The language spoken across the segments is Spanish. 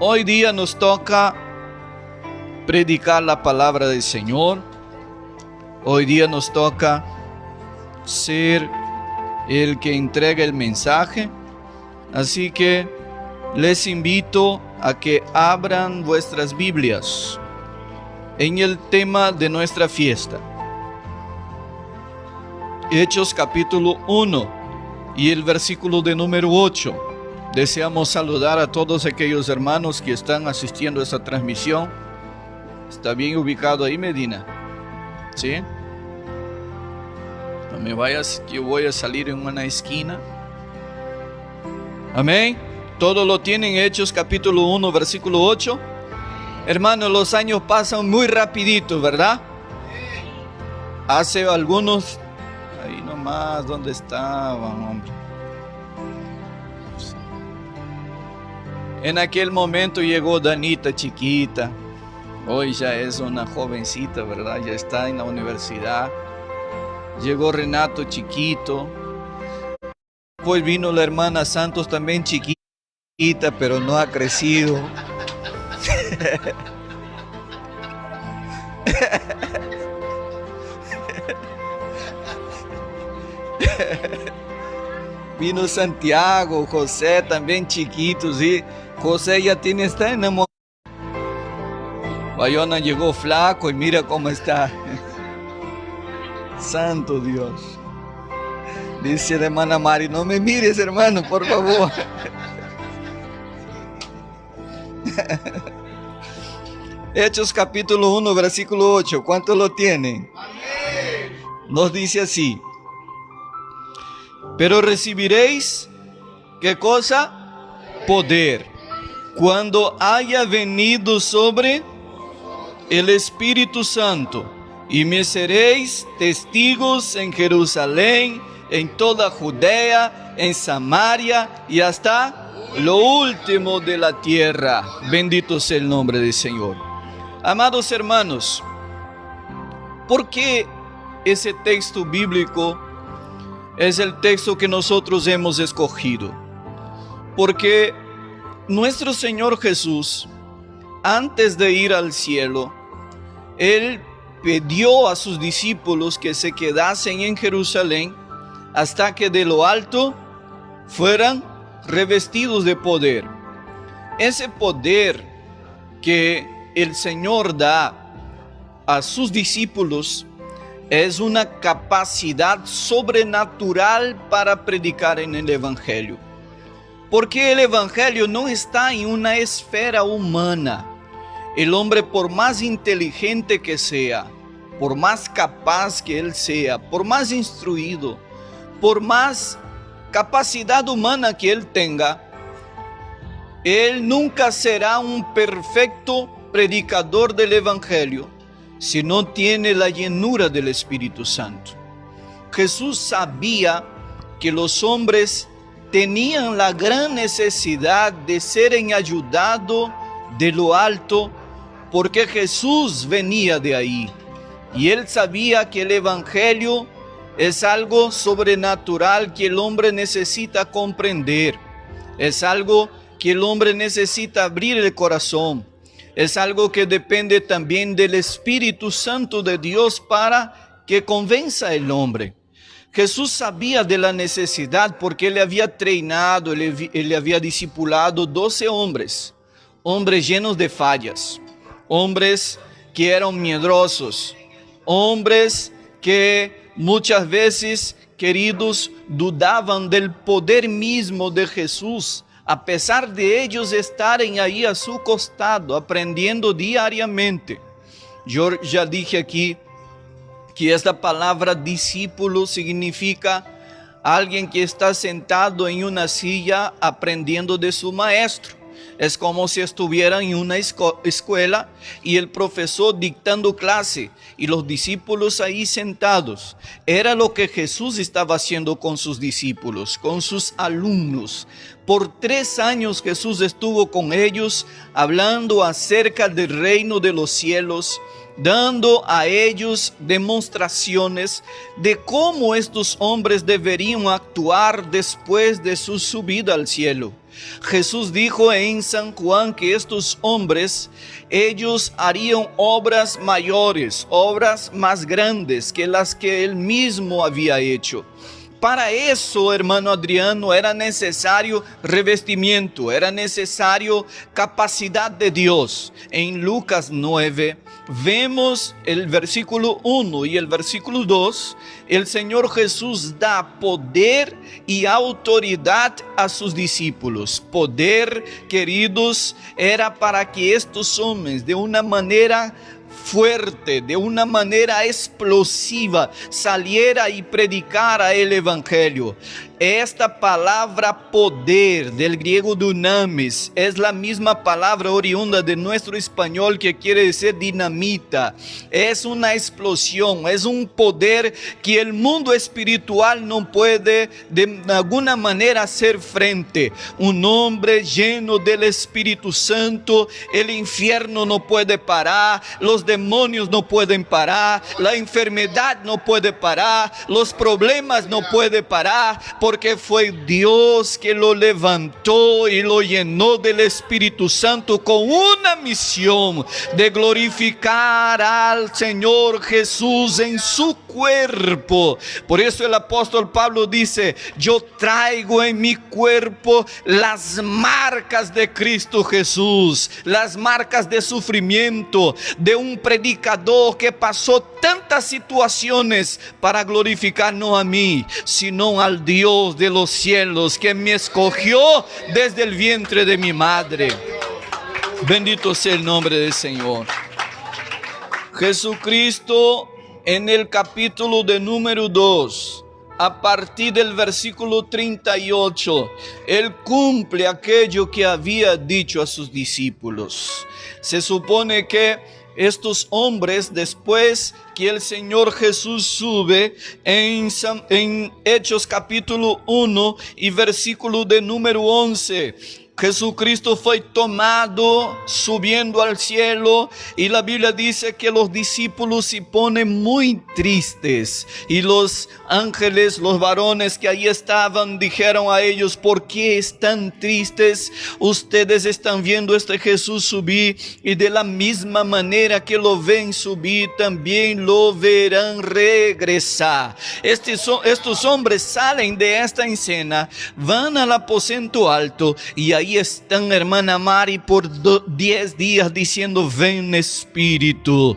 Hoy día nos toca predicar la palabra del Señor. Hoy día nos toca ser el que entrega el mensaje. Así que les invito a que abran vuestras Biblias en el tema de nuestra fiesta. Hechos capítulo 1 y el versículo de número 8. Deseamos saludar a todos aquellos hermanos que están asistiendo a esta transmisión. ¿Está bien ubicado ahí, Medina? ¿Sí? No me vayas, que yo voy a salir en una esquina. Amén. Todo lo tienen. Hechos capítulo 1, versículo 8. Hermanos, los años pasan muy rapidito, ¿verdad? Hace algunos... Ahí nomás, ¿dónde estaban, hombre? En aquel momento llegó Danita chiquita. Hoy ya es una jovencita, ¿verdad? Ya está en la universidad. Llegó Renato chiquito. Después vino la hermana Santos también chiquita, pero no ha crecido. Vino Santiago, José también chiquitos, y José ya está enamorado. Bayona llegó flaco y mira cómo está. Santo Dios. Dice la hermana Mari, no me mires, hermano, por favor. Hechos capítulo 1, versículo 8. ¿Cuántos lo tienen? Amén. Nos dice así. Pero recibiréis, ¿qué cosa? Poder. Cuando haya venido sobre el Espíritu Santo, y me seréis testigos en Jerusalén, en toda Judea, en Samaria y hasta lo último de la tierra. Bendito sea el nombre del Señor. Amados hermanos, ¿por qué ese texto bíblico es el texto que nosotros hemos escogido? Porque nuestro Señor Jesús, antes de ir al cielo, Él pidió a sus discípulos que se quedasen en Jerusalén hasta que de lo alto fueran revestidos de poder. Ese poder que el Señor da a sus discípulos es una capacidad sobrenatural para predicar en el Evangelio. Porque el Evangelio no está en una esfera humana. El hombre, por más inteligente que sea, por más capaz que él sea, por más instruido, por más capacidad humana que él tenga, él nunca será un perfecto predicador del Evangelio si no tiene la llenura del Espíritu Santo. Jesús sabía que los hombres tenían la gran necesidad de ser ayudados de lo alto, porque Jesús venía de ahí. Y él sabía que el Evangelio es algo sobrenatural que el hombre necesita comprender. Es algo que el hombre necesita abrir el corazón. Es algo que depende también del Espíritu Santo de Dios para que convenza al hombre. Jesús sabía de la necesidad porque él había entrenado, él había discipulado 12 hombres. Hombres llenos de fallas. Hombres que eran medrosos. Hombres que muchas veces, queridos, dudaban del poder mismo de Jesús, a pesar de ellos estarem ahí a su costado, aprendiendo diariamente. Yo ya dije aquí que esta palabra discípulo significa alguien que está sentado en una silla aprendiendo de su maestro. Es como si estuvieran en una escuela y el profesor dictando clase y los discípulos ahí sentados. Era lo que Jesús estaba haciendo con sus discípulos, con sus alumnos. Por 3 años Jesús estuvo con ellos hablando acerca del reino de los cielos, dando a ellos demostraciones de cómo estos hombres deberían actuar después de su subida al cielo. Jesús dijo en San Juan que estos hombres, ellos harían obras mayores, obras más grandes que las que él mismo había hecho. Para eso, hermano Adriano, era necesario revestimiento, era necesario capacidad de Dios. En Lucas 9 vemos el versículo 1 y el versículo 2, el Señor Jesús da poder y autoridad a sus discípulos. Poder, queridos, era para que estos hombres de una manera fuerte, de una manera explosiva, saliera y predicara el evangelio. Esta palabra poder, del griego dunamis, es la misma palabra oriunda de nuestro español que quiere decir dinamita. Es una explosión, es un poder que el mundo espiritual no puede de alguna manera hacer frente. Un hombre lleno del Espíritu Santo, el infierno no puede parar, los demonios no pueden parar, la enfermedad no puede parar, los problemas no pueden parar, porque fue Dios que lo levantó y lo llenó del Espíritu Santo con una misión de glorificar al Señor Jesús en su cuerpo. Por eso el apóstol Pablo dice: yo traigo en mi cuerpo las marcas de Cristo Jesús, las marcas de sufrimiento de un predicador que pasó tantas situaciones para glorificar no a mí, sino al Dios de los cielos, que me escogió desde el vientre de mi madre. Bendito sea el nombre del Señor. Jesucristo, en el capítulo de número 2, a partir del versículo 38, Él cumple aquello que había dicho a sus discípulos. Se supone que estos hombres, después que el Señor Jesús sube en Hechos capítulo 1 y versículo de número 11, Jesucristo fue tomado subiendo al cielo, y la Biblia dice que los discípulos se ponen muy tristes, y los ángeles, los varones que allí estaban, dijeron a ellos: ¿por qué están tristes? Ustedes están viendo este Jesús subir, y de la misma manera que lo ven subir, también lo verán regresar. Estos hombres salen de esta escena, van al aposento alto, y ahí están, hermana Mari, por 10 días diciendo: ven Espíritu,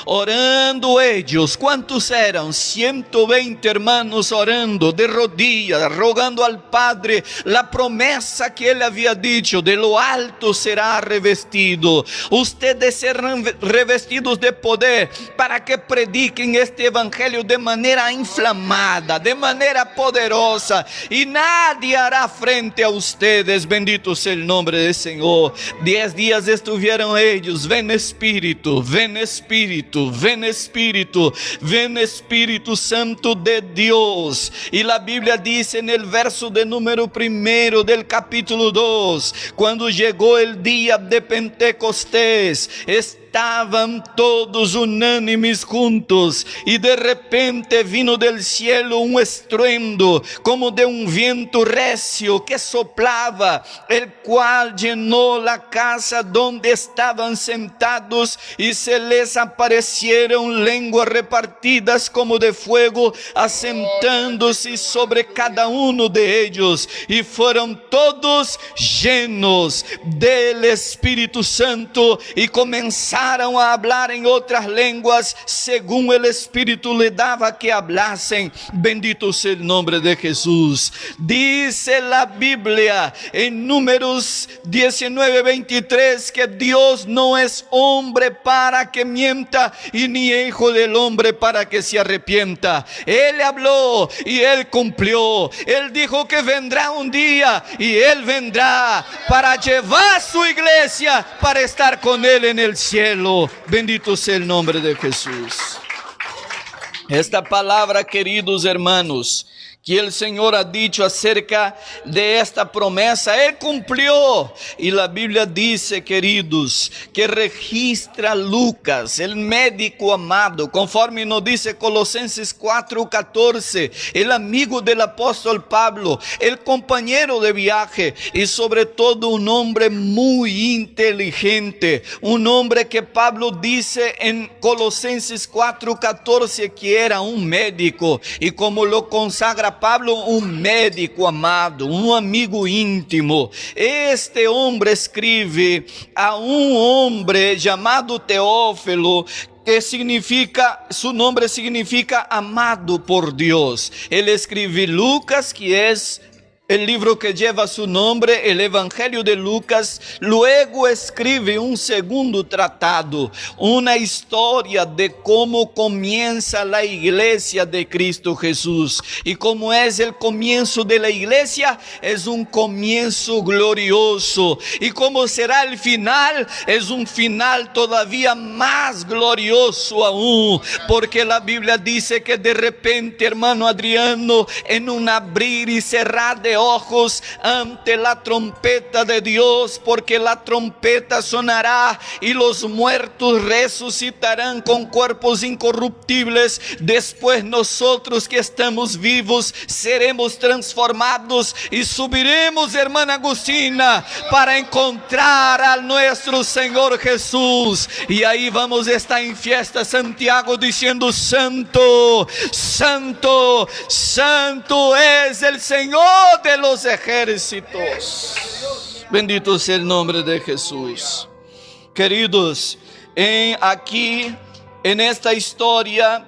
orando ellos. ¿Cuántos eran? 120 hermanos orando de rodillas, rogando al Padre la promesa que Él había dicho: de lo alto será revestido, ustedes serán revestidos de poder para que prediquen este evangelio de manera inflamada, de manera poderosa, y nadie hará frente a ustedes. Bendito sea el nombre del Señor. 10 días estuvieron ellos: ven Espíritu, ven Espíritu, ven Espíritu, ven Espíritu Santo de Dios. Y la Biblia dice en el verso de número 1 del capítulo 2, cuando llegó el día de Pentecostés, estaban todos unánimes juntos, y de repente vino del cielo un estruendo como de un viento recio que soplaba, el cual llenó la casa donde estaban sentados, y se les aparecieron lenguas repartidas como de fuego, asentándose sobre cada uno de ellos, y fueron todos llenos del Espíritu Santo, y comenzaron a hablar en otras lenguas según el Espíritu le daba que hablasen. Bendito sea el nombre de Jesús. Dice la Biblia en Números 19:23 que Dios no es hombre para que mienta, y ni hijo del hombre para que se arrepienta. Él habló y Él cumplió. Él dijo que vendrá un día, y Él vendrá para llevar su iglesia, para estar con Él en el cielo. Bendito sea el nombre de Jesús. Esta palabra, queridos hermanos, que el Señor ha dicho acerca de esta promesa, Él cumplió. Y la Biblia dice, queridos, que registra Lucas, el médico amado, conforme nos dice Colosenses 4:14, el amigo del apóstol Pablo, el compañero de viaje y sobre todo un hombre muy inteligente, un hombre que Pablo dice en Colosenses 4:14 que era un médico, y como lo consagra Pablo, un médico amado, un amigo íntimo. Este hombre escribe a un hombre llamado Teófilo, que significa, su nombre significa amado por Dios. Él escribe Lucas, que es el libro que lleva su nombre, el Evangelio de Lucas. Luego escribe un segundo tratado, una historia de cómo comienza la iglesia de Cristo Jesús. Y como es el comienzo de la iglesia, es un comienzo glorioso. Y como será el final, es un final todavía más glorioso aún. Porque la Biblia dice que de repente, hermano Adriano, en un abrir y cerrar de ojos ante la trompeta de Dios, porque la trompeta sonará y los muertos resucitarán con cuerpos incorruptibles. Después nosotros que estamos vivos seremos transformados y subiremos, hermana Agustina, para encontrar a nuestro Señor Jesús. Y ahí vamos a estar en fiesta Santiago diciendo: Santo, Santo, Santo es el Señor de los ejércitos. Bendito sea el nombre de Jesús. Queridos, aquí en esta historia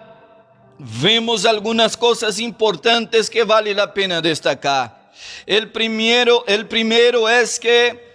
vemos algunas cosas importantes que vale la pena destacar. El primero es que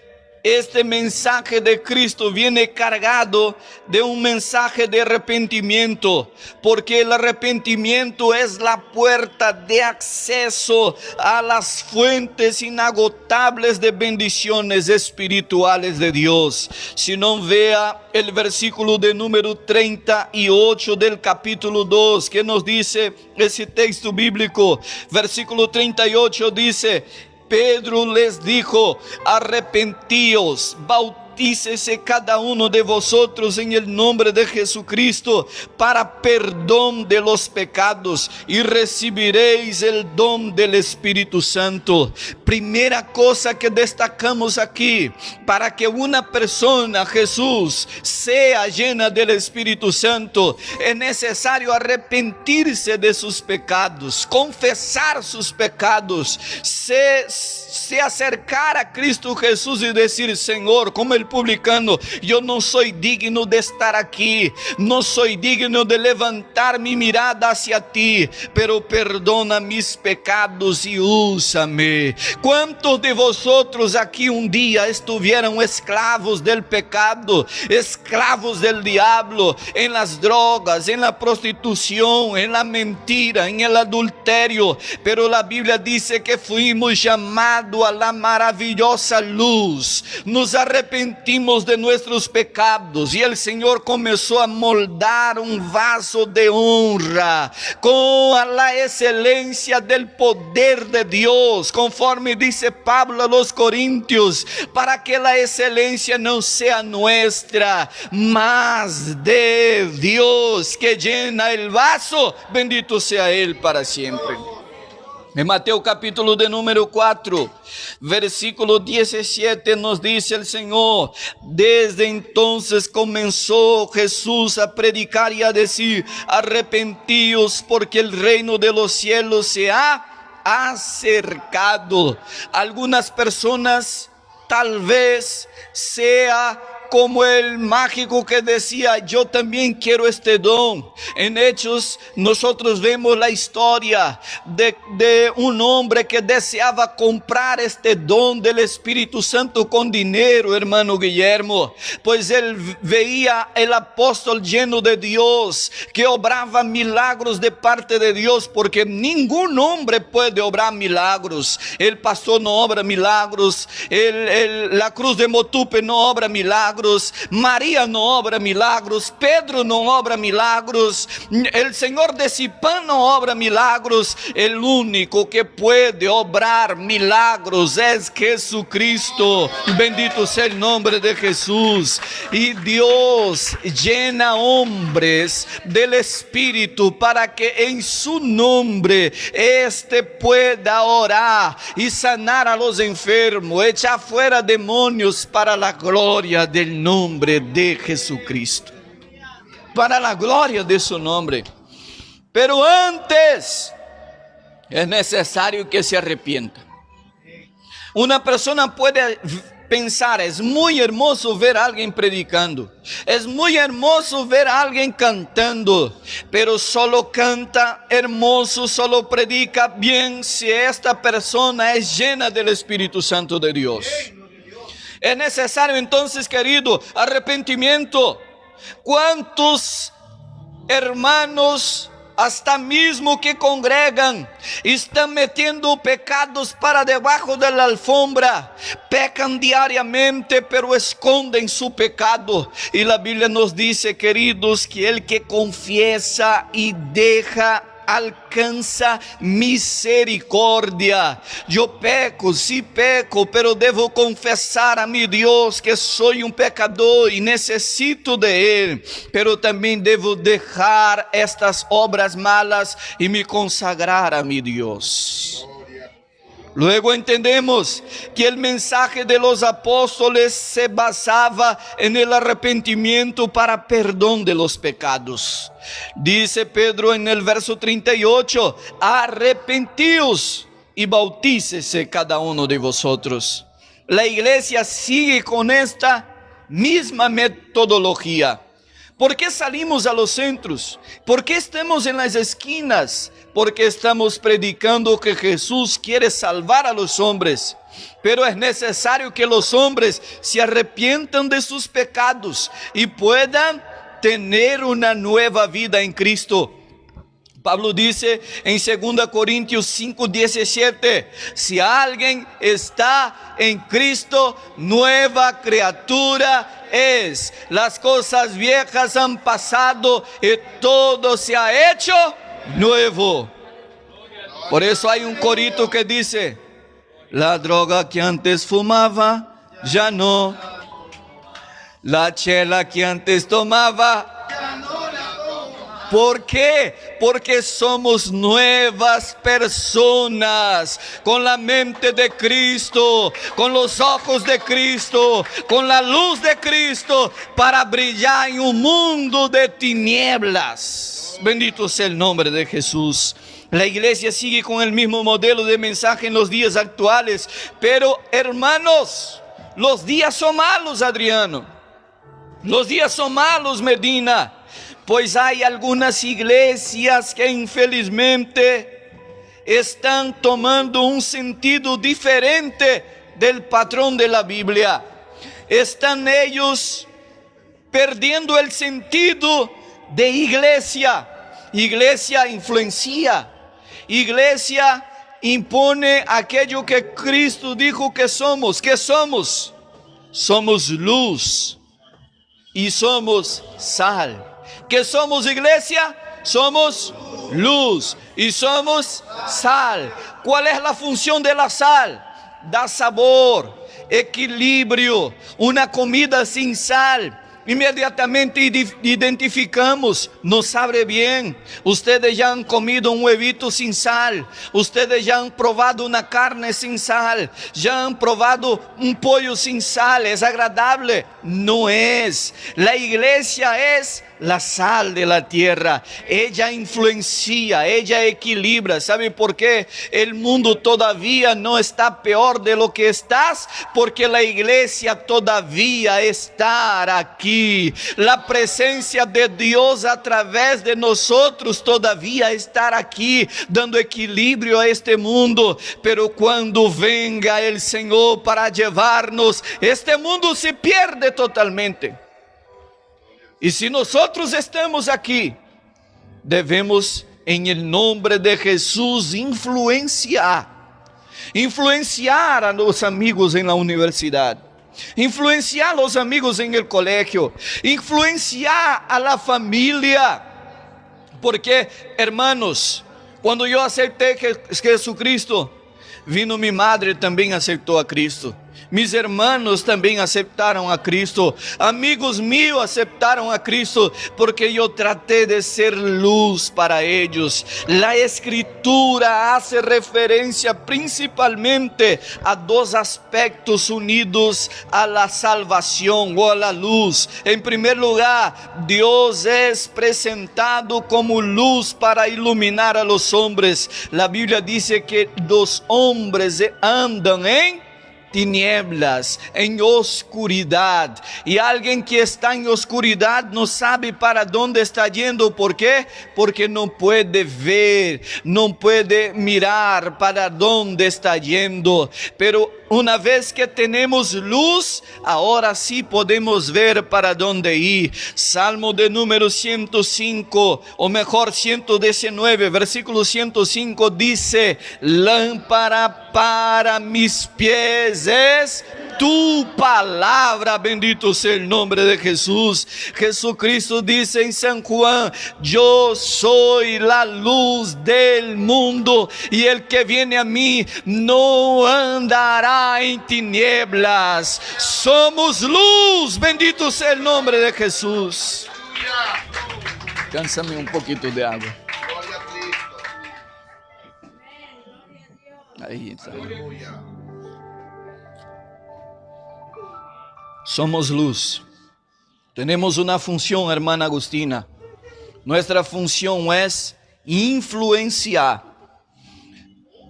este mensaje de Cristo viene cargado de un mensaje de arrepentimiento, porque el arrepentimiento es la puerta de acceso a las fuentes inagotables de bendiciones espirituales de Dios. Si no, vea el versículo de número 38 del capítulo 2, que nos dice ese texto bíblico. Versículo 38 dice: Pedro les dijo: arrepentíos, bautícese cada uno de vosotros en el nombre de Jesucristo para perdón de los pecados y recibiréis el don del Espíritu Santo. Primera cosa que destacamos aquí: para que una persona, Jesús, sea llena del Espíritu Santo, es necesario arrepentirse de sus pecados, confesar sus pecados, se acercar a Cristo Jesús y decir: Señor, como el publicano, yo no soy digno de estar aquí, no soy digno de levantar mi mirada hacia ti, pero perdona mis pecados y úsame. ¿Cuántos de vosotros aquí un día estuvieron esclavos del pecado, esclavos del diablo, en las drogas, en la prostitución, en la mentira, en el adulterio? Pero la Biblia dice que fuimos llamados a la maravillosa luz, nos arrepentimos de nuestros pecados y el Señor comenzó a moldar un vaso de honra con la excelencia del poder de Dios, conforme dice Pablo a los Corintios, para que la excelencia no sea nuestra, mas de Dios que llena el vaso. Bendito sea Él para siempre. En Mateo capítulo de número 4, versículo 17 nos dice el Señor: desde entonces comenzó Jesús a predicar y a decir: arrepentíos, porque el reino de los cielos se ha acercado. Algunas personas tal vez sea como el mágico que decía: yo también quiero este don. En Hechos nosotros vemos la historia de un hombre que deseaba comprar este don del Espíritu Santo con dinero, hermano Guillermo, pues él veía el apóstol lleno de Dios, que obraba milagros de parte de Dios, porque ningún hombre puede obrar milagros. El pastor no obra milagros, la cruz de Motupe no obra milagros, milagros, María no obra milagros, Pedro no obra milagros, el Señor de Sipán no obra milagros. El único que puede obrar milagros es Jesucristo. Bendito sea el nombre de Jesús. Y Dios llena hombres del Espíritu para que en su nombre pueda orar y sanar a los enfermos, echar fuera demonios para la gloria del nombre de Jesucristo, para la gloria de su nombre. Pero antes es necesario que se arrepienta. Una persona puede pensar, es muy hermoso ver a alguien predicando, es muy hermoso ver a alguien cantando, pero solo canta hermoso, solo predica bien si esta persona es llena del Espíritu Santo de Dios. Es necesario entonces, querido, arrepentimiento. ¿Cuántos hermanos, hasta mismo que congregan, están metiendo pecados para debajo de la alfombra? Pecan diariamente, pero esconden su pecado. Y la Biblia nos dice, queridos, que el que confiesa y deja alcanza misericordia. Yo peco, sí peco, pero debo confesar a mi Dios que soy un pecador y necesito de Él, pero también debo dejar estas obras malas y me consagrar a mi Dios. Luego entendemos que el mensaje de los apóstoles se basaba en el arrepentimiento para perdón de los pecados. Dice Pedro en el verso 38, arrepentíos y bautícese cada uno de vosotros. La iglesia sigue con esta misma metodología. ¿Por qué salimos a los centros? ¿Por qué estamos en las esquinas? Porque estamos predicando que Jesús quiere salvar a los hombres. Pero es necesario que los hombres se arrepientan de sus pecados y puedan tener una nueva vida en Cristo. Pablo dice en 2 Corintios 5:17, si alguien está en Cristo, nueva criatura es. Las cosas viejas han pasado y todo se ha hecho nuevo. Por eso hay un corito que dice, la droga que antes fumaba, ya no. La chela que antes tomaba, ¿por qué? Porque somos nuevas personas, con la mente de Cristo, con los ojos de Cristo, con la luz de Cristo, para brillar en un mundo de tinieblas. Bendito sea el nombre de Jesús. La iglesia sigue con el mismo modelo de mensaje en los días actuales, pero hermanos, los días son malos, Adriano. Los días son malos, Medina. Pues hay algunas iglesias que infelizmente están tomando un sentido diferente del patrón de la Biblia. Están ellos perdiendo el sentido de iglesia. Iglesia influencia. Iglesia impone aquello que Cristo dijo que somos. ¿Qué somos? Somos luz y somos sal. ¿Qué somos, iglesia? Somos luz y somos sal. ¿Cuál es la función de la sal? Da sabor, equilibrio. Una comida sin sal, inmediatamente identificamos, no sabe bien. Ustedes ya han comido un huevito sin sal, ustedes ya han probado una carne sin sal, ya han probado un pollo sin sal. ¿Es agradable? No es. La iglesia es la sal de la tierra. Ella influencia, ella equilibra. ¿Sabe por qué el mundo todavía no está peor de lo que estás? Porque la iglesia todavía está aquí. La presencia de Dios a través de nosotros todavía está aquí, dando equilibrio a este mundo. Pero cuando venga el Señor para llevarnos, este mundo se pierde totalmente. Y si nosotros estamos aquí, debemos en el nombre de Jesús influenciar a los amigos en la universidad, influenciar a los amigos en el colegio, influenciar a la familia. Porque, hermanos, cuando yo acepté Jesucristo, vino mi madre, también aceptó a Cristo. Mis hermanos también aceptaron a Cristo. Amigos míos aceptaron a Cristo porque yo traté de ser luz para ellos. La Escritura hace referencia principalmente a dos aspectos unidos a la salvación o a la luz. En primer lugar, Dios es presentado como luz para iluminar a los hombres. La Biblia dice que los hombres andan en tinieblas, en oscuridad, y alguien que está en oscuridad no sabe para dónde está yendo. ¿Por qué? Porque no puede ver, no puede mirar para dónde está yendo. Pero una vez que tenemos luz, ahora sí podemos ver para dónde ir. Salmo de número 105, o mejor 119, versículo 105 dice: lámpara para mis pies es tu palabra. Bendito sea el nombre de Jesús. Jesucristo dice en San Juan: yo soy la luz del mundo, y el que viene a mí no andará en tinieblas. Somos luz. Bendito sea el nombre de Jesús. Cánsame un poquito de agua. Ahí está. Somos luz. Tenemos una función, hermana Agustina. Nuestra función es influenciar.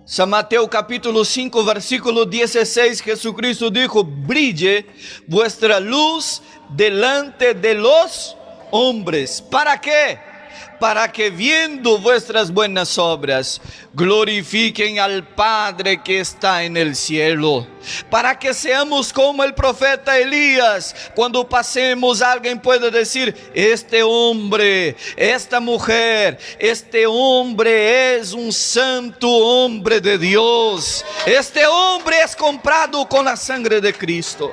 San Mateo capítulo 5 versículo 16, Jesucristo dijo: brille vuestra luz delante de los hombres. ¿Para qué? Para que viendo vuestras buenas obras glorifiquen al Padre que está en el cielo. Para que seamos como el profeta Elías. Cuando pasemos, alguien puede decir: este hombre, esta mujer, este hombre es un santo hombre de Dios. Este hombre es comprado con la sangre de Cristo.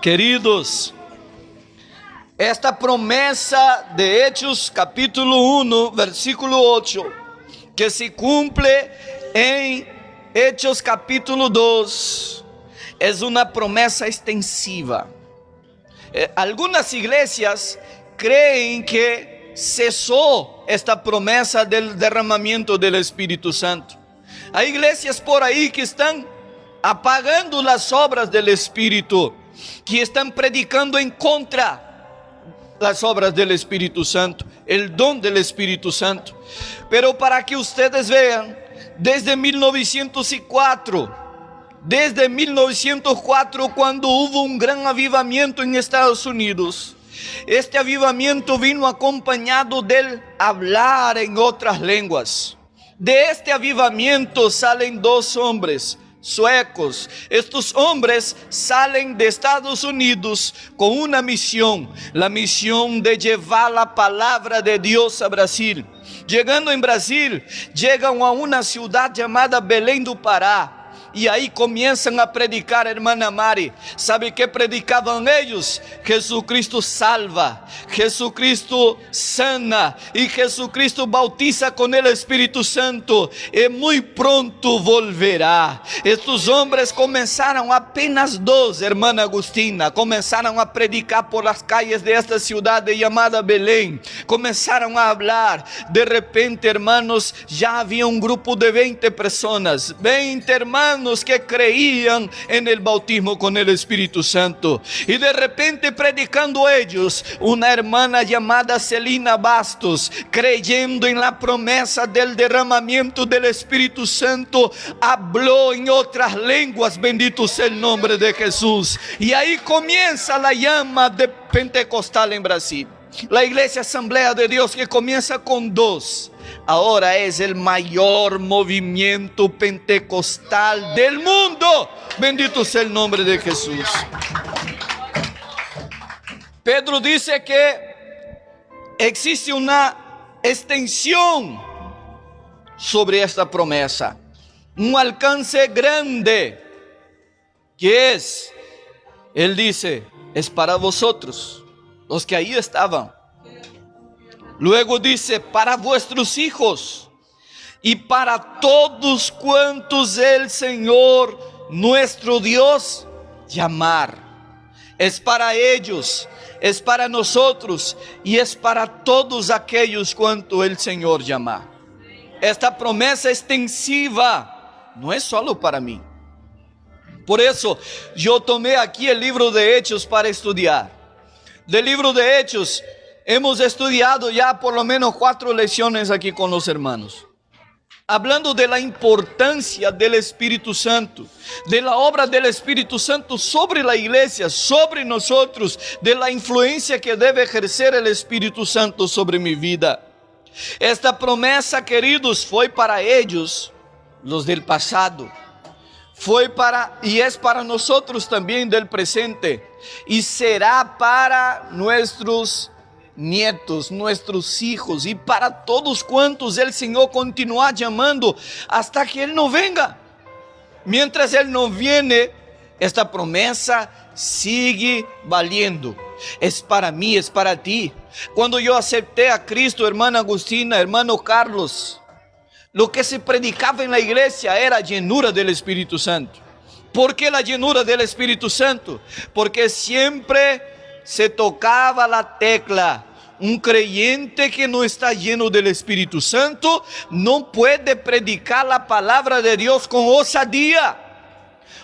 Queridos, esta promesa de Hechos capítulo 1 versículo 8, que se cumple en Hechos capítulo 2, es una promesa extensiva. Algunas iglesias creen que cesó esta promesa del derramamiento del Espíritu Santo. Hay iglesias por ahí que están apagando las obras del Espíritu, que están predicando en contra las obras del Espíritu Santo, el don del Espíritu Santo. Pero para que ustedes vean, desde 1904, cuando hubo un gran avivamiento en Estados Unidos, este avivamiento vino acompañado del hablar en otras lenguas. De este avivamiento salen dos hombres suecos. Estos hombres salen de Estados Unidos con una misión, la misión de llevar la palabra de Dios a Brasil. Llegando en Brasil, llegan a una ciudad llamada Belém do Pará. Y ahí comienzan a predicar, hermana Mari. ¿Sabe qué predicaban ellos? Jesucristo salva, Jesucristo sana y Jesucristo bautiza con el Espíritu Santo, y muy pronto volverá. Estos hombres comenzaron, apenas dos, hermana Agustina, comenzaron a predicar por las calles de esta ciudad llamada Belém. Comenzaron a hablar. De repente, hermanos, ya había un grupo de 20 personas, 20 hermanos que creían en el bautismo con el Espíritu Santo. Y de repente, predicando ellos, una hermana llamada Celina Bastos, creyendo en la promesa del derramamiento del Espíritu Santo, habló en otras lenguas. Bendito sea el nombre de Jesús. Y ahí comienza la llama de Pentecostal en Brasil. La iglesia Asamblea de Dios, que comienza con dos, ahora es el mayor movimiento pentecostal del mundo. Bendito sea el nombre de Jesús. Pedro dice que existe una extensión sobre esta promesa, un alcance grande. ¿Qué es? Él dice, es para vosotros, los que ahí estaban. Luego dice, para vuestros hijos y para todos cuantos el Señor nuestro Dios llamar. Es para ellos, es para nosotros y es para todos aquellos cuanto el Señor llama. Esta promesa extensiva no es solo para mí. Por eso yo tomé aquí el libro de Hechos para estudiar. Del libro de Hechos hemos estudiado ya por lo menos 4 lecciones aquí con los hermanos, hablando de la importancia del Espíritu Santo, de la obra del Espíritu Santo sobre la iglesia, sobre nosotros, de la influencia que debe ejercer el Espíritu Santo sobre mi vida. Esta promesa, queridos, fue para ellos, los del pasado, y es para nosotros también del presente, y será para nuestros nietos, nuestros hijos y para todos cuantos el Señor continúa llamando hasta que Él no venga. Mientras Él no viene, esta promesa sigue valiendo. Es para mí, es para ti. Cuando yo acepté a Cristo, hermana Agustina, hermano Carlos, lo que se predicaba en la iglesia era llenura del Espíritu Santo. ¿Por qué la llenura del Espíritu Santo? Porque siempre se tocaba la tecla. Un creyente que no está lleno del Espíritu Santo no puede predicar la palabra de Dios con osadía.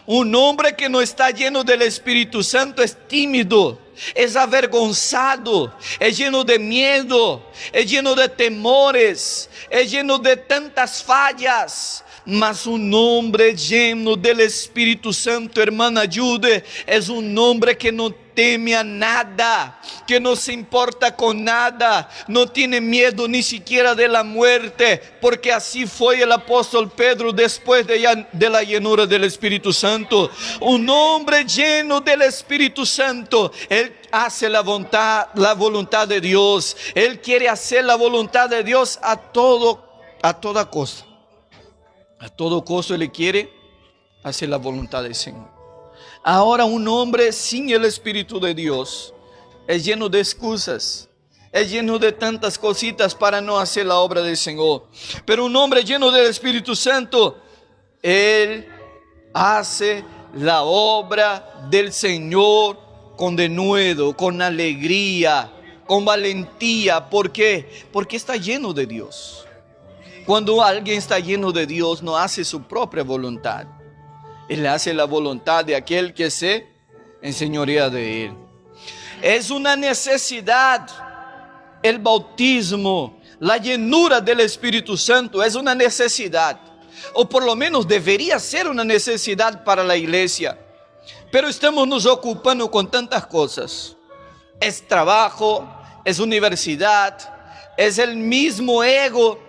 Un hombre que no está lleno del Espíritu Santo es tímido, es avergonzado, es lleno de miedo, es lleno de temores, es lleno de tantas fallas. Mas un hombre lleno del Espíritu Santo, hermana Jude, es un hombre que no teme a nada, que no se importa con nada, no tiene miedo ni siquiera de la muerte, porque así fue el apóstol Pedro después de la llenura del Espíritu Santo. Un hombre lleno del Espíritu Santo, él hace la voluntad de Dios, él quiere hacer la voluntad de Dios a toda costa. A todo costo él quiere hacer la voluntad del Señor. Ahora un hombre sin el Espíritu de Dios es lleno de excusas, es lleno de tantas cositas para no hacer la obra del Señor. Pero un hombre lleno del Espíritu Santo, él hace la obra del Señor con denuedo, con alegría, con valentía. ¿Por qué? Porque está lleno de Dios. Cuando alguien está lleno de Dios, no hace su propia voluntad. Él hace la voluntad de aquel que se enseñorea de él. Es una necesidad el bautismo, la llenura del Espíritu Santo es una necesidad. O por lo menos debería ser una necesidad para la iglesia. Pero estamos nos ocupando con tantas cosas. Es trabajo, es universidad, es el mismo ego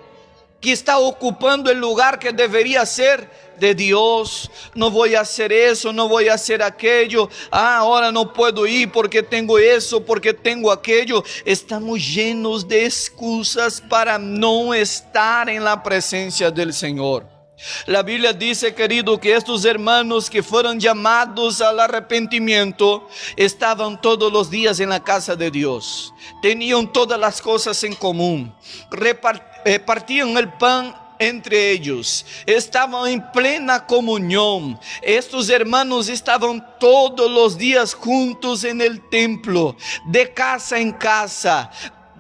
que está ocupando el lugar que debería ser de Dios. No voy a hacer eso, no voy a hacer aquello. Ahora no puedo ir porque tengo eso, porque tengo aquello. Estamos llenos de excusas para no estar en la presencia del Señor. La Biblia dice, querido, que estos hermanos que fueron llamados al arrepentimiento estaban todos los días en la casa de Dios. Tenían todas las cosas en común. Partían el pan entre ellos, estaban en plena comunión. Estos hermanos estaban todos los días juntos en el templo, de casa en casa,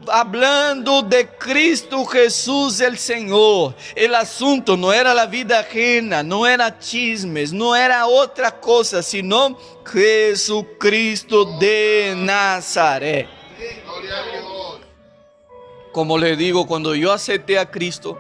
hablando de Cristo Jesús el Señor. El asunto no era la vida ajena, no era chismes, no era otra cosa, sino Jesucristo de Nazaret. Como le digo, cuando yo acepté a Cristo,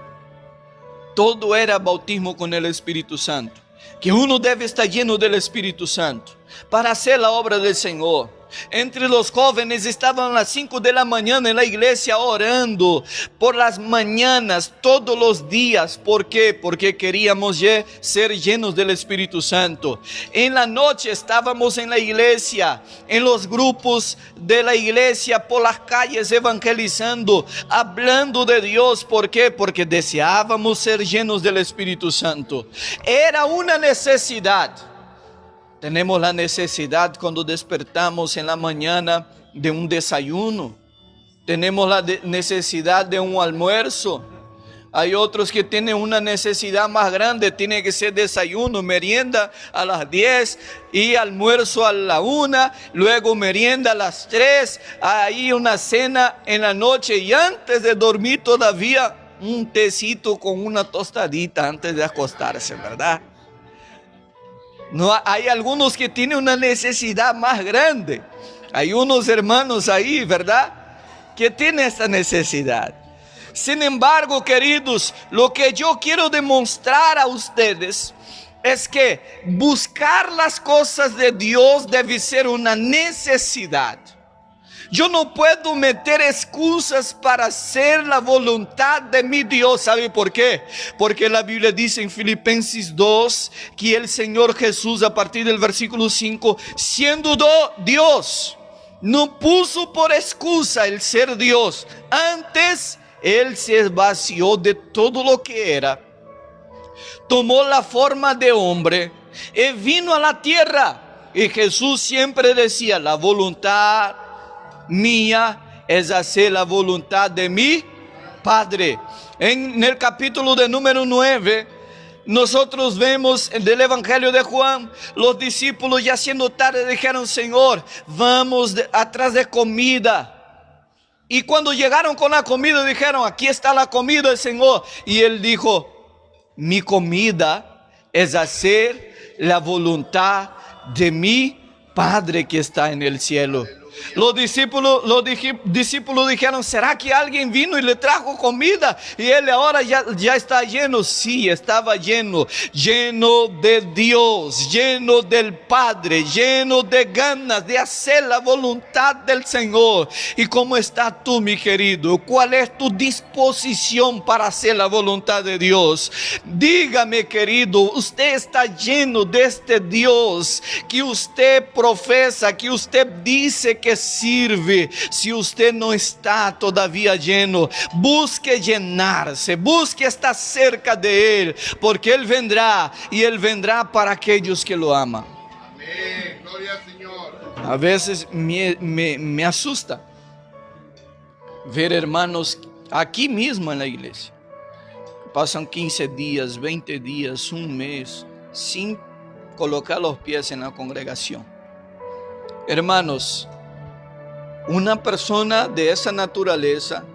todo era bautismo con el Espíritu Santo. Que uno debe estar lleno del Espíritu Santo para hacer la obra del Señor. Entre los jóvenes estaban a las 5 de la mañana en la iglesia orando por las mañanas todos los días. ¿Por qué? Porque queríamos ser llenos del Espíritu Santo. En la noche estábamos en la iglesia, en los grupos de la iglesia, por las calles evangelizando, hablando de Dios. ¿Por qué? Porque deseábamos ser llenos del Espíritu Santo. Era una necesidad. Tenemos la necesidad cuando despertamos en la mañana de un desayuno. Tenemos la necesidad de un almuerzo. Hay otros que tienen una necesidad más grande. Tiene que ser desayuno, merienda a las 10 y almuerzo a la 1. Luego merienda a las 3. Ahí una cena en la noche. Y antes de dormir todavía un tecito con una tostadita antes de acostarse, ¿verdad? No, hay algunos que tienen una necesidad más grande. Hay unos hermanos ahí, ¿verdad?, que tienen esta necesidad. Sin embargo, queridos, lo que yo quiero demostrar a ustedes es que buscar las cosas de Dios debe ser una necesidad. Yo no puedo meter excusas para hacer la voluntad de mi Dios. ¿Sabe por qué? Porque la Biblia dice en Filipenses 2 que el Señor Jesús, a partir del versículo 5, siendo Dios, no puso por excusa el ser Dios. Antes, Él se vació de todo lo que era, tomó la forma de hombre y vino a la tierra. Y Jesús siempre decía, la voluntad mía es hacer la voluntad de mi Padre. En el capítulo de número 9, nosotros vemos del Evangelio de Juan, los discípulos ya siendo tarde dijeron, Señor, vamos atrás de comida. Y cuando llegaron con la comida dijeron, aquí está la comida del Señor. Y Él dijo, mi comida es hacer la voluntad de mi Padre que está en el cielo. Los discípulos dijeron, ¿será que alguien vino y le trajo comida? Y él ahora ya está lleno. Sí, estaba lleno de Dios, lleno del Padre, lleno de ganas de hacer la voluntad del Señor. ¿Y cómo estás tú, mi querido? ¿Cuál es tu disposición para hacer la voluntad de Dios? Dígame, querido, usted está lleno de este Dios que usted profesa, que usted dice que sirve. Si usted no está todavía lleno, busque llenarse, busque estar cerca de Él, porque Él vendrá y Él vendrá para aquellos que lo aman. Amén, gloria al Señor. A veces me asusta ver hermanos aquí mismo en la iglesia, pasan 15 días, 20 días, un mes, sin colocar los pies en la congregación. Hermanos, una persona de esa naturaleza,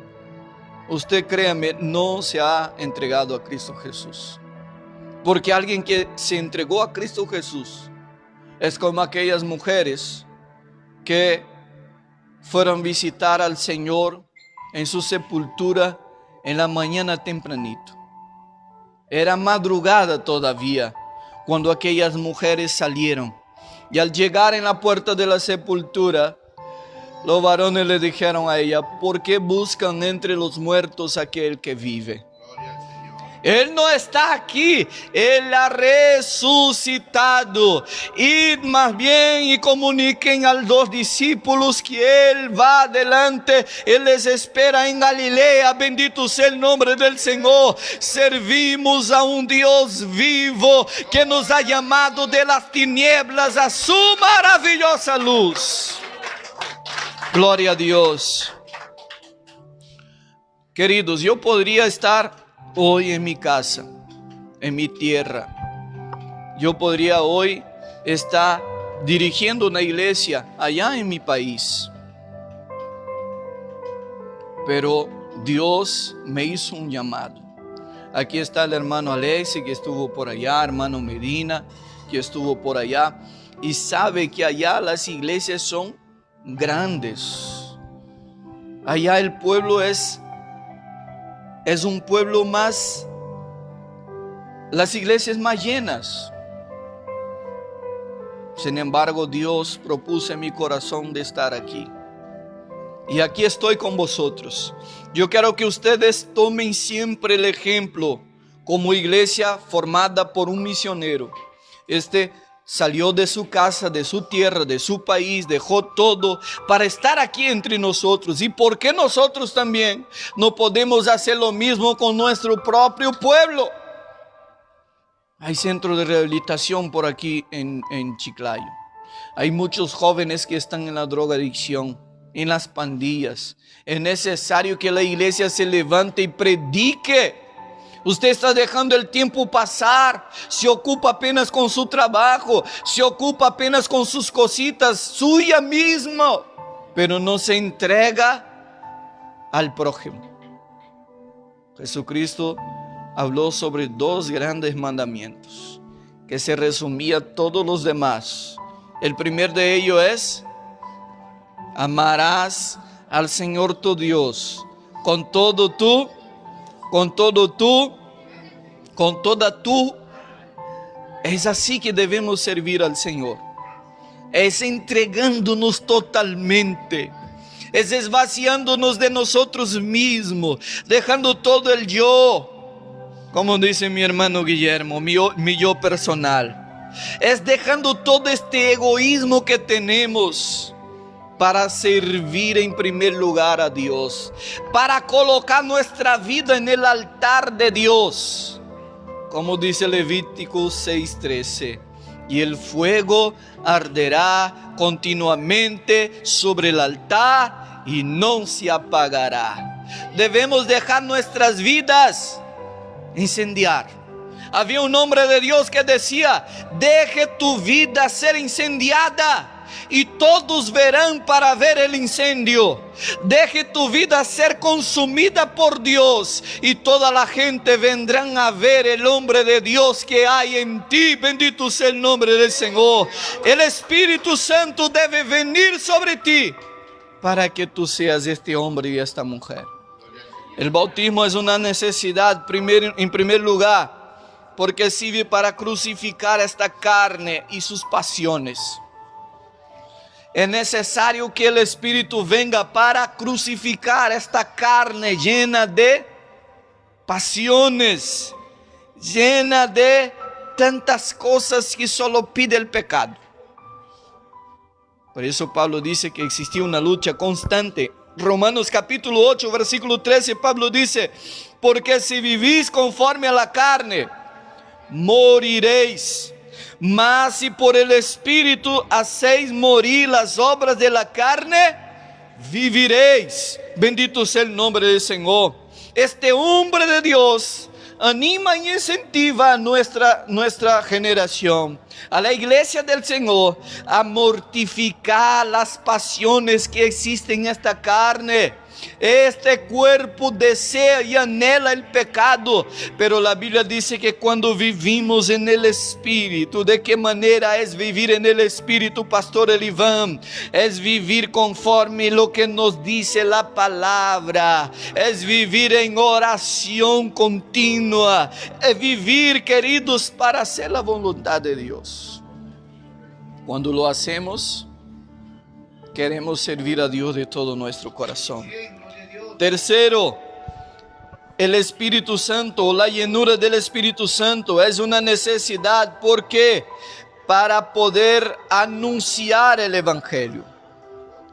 usted créame, no se ha entregado a Cristo Jesús. Porque alguien que se entregó a Cristo Jesús es como aquellas mujeres que fueron a visitar al Señor en su sepultura en la mañana tempranito. Era madrugada todavía cuando aquellas mujeres salieron. Y al llegar en la puerta de la sepultura, los varones le dijeron a ella, ¿por qué buscan entre los muertos aquel que vive? Él no está aquí, Él ha resucitado. Id más bien y comuniquen a los discípulos que Él va adelante, Él les espera en Galilea. Bendito sea el nombre del Señor. Servimos a un Dios vivo que nos ha llamado de las tinieblas a su maravillosa luz. Gloria a Dios. Queridos, yo podría estar hoy en mi casa, en mi tierra. Yo podría hoy estar dirigiendo una iglesia allá en mi país. Pero Dios me hizo un llamado. Aquí está el hermano Alexi que estuvo por allá, hermano Medina que estuvo por allá. Y sabe que allá las iglesias son grandes. Allá el pueblo es un pueblo más, las iglesias más llenas. Sin embargo, Dios propuso en mi corazón de estar aquí. Y aquí estoy con vosotros. Yo quiero que ustedes tomen siempre el ejemplo como iglesia formada por un misionero. Salió de su casa, de su tierra, de su país, dejó todo para estar aquí entre nosotros. ¿Y por qué nosotros también no podemos hacer lo mismo con nuestro propio pueblo? Hay centro de rehabilitación por aquí en Chiclayo. Hay muchos jóvenes que están en la drogadicción, en las pandillas. Es necesario que la iglesia se levante y predique. Usted está dejando el tiempo pasar, se ocupa apenas con su trabajo, se ocupa apenas con sus cositas, suya mismo, pero no se entrega al prójimo. Jesucristo habló sobre 2 grandes mandamientos que se resumía a todos los demás. El primer de ellos es: amarás al Señor tu Dios con toda tu. Es así que debemos servir al Señor. Es entregándonos totalmente. Es desvaciándonos de nosotros mismos, dejando todo el yo. Como dice mi hermano Guillermo, mi yo personal. Es dejando todo este egoísmo que tenemos para servir en primer lugar a Dios, para colocar nuestra vida en el altar de Dios. Como dice Levítico 6:13, y el fuego arderá continuamente sobre el altar y no se apagará. Debemos dejar nuestras vidas incendiar. Había un hombre de Dios que decía: deje tu vida ser incendiada y todos verán para ver el incendio. Deje tu vida ser consumida por Dios y toda la gente vendrán a ver el hombre de Dios que hay en ti. Bendito sea el nombre del Señor. El Espíritu Santo debe venir sobre ti para que tú seas este hombre y esta mujer. El bautismo es una necesidad en primer lugar, porque sirve para crucificar esta carne y sus pasiones. Es necesario que el Espíritu venga para crucificar esta carne llena de pasiones, llena de tantas cosas que solo pide el pecado. Por eso Pablo dice que existía una lucha constante. Romanos capítulo 8, versículo 13, Pablo dice: porque si vivís conforme a la carne, moriréis. Mas si por el Espíritu hacéis morir las obras de la carne, viviréis. Bendito sea el nombre del Señor. Este hombre de Dios anima y incentiva a nuestra generación, a la iglesia del Señor, a mortificar las pasiones que existen en esta carne. Este cuerpo desea y anhela el pecado, pero la Biblia dice que cuando vivimos en el Espíritu, ¿de qué manera es vivir en el Espíritu, Pastor Eliván? Es vivir conforme lo que nos dice la palabra, es vivir en oración continua, es vivir, queridos, para hacer la voluntad de Dios. Cuando lo hacemos, queremos servir a Dios de todo nuestro corazón. Tercero, el Espíritu Santo, o la llenura del Espíritu Santo, es una necesidad. ¿Por qué? Para poder anunciar el Evangelio.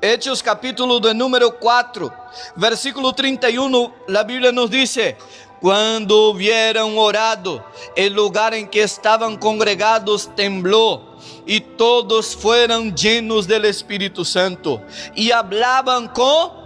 Hechos capítulo de número 4, versículo 31, la Biblia nos dice: cuando hubieron orado, el lugar en que estaban congregados tembló, y todos fueron llenos del Espíritu Santo, y hablaban con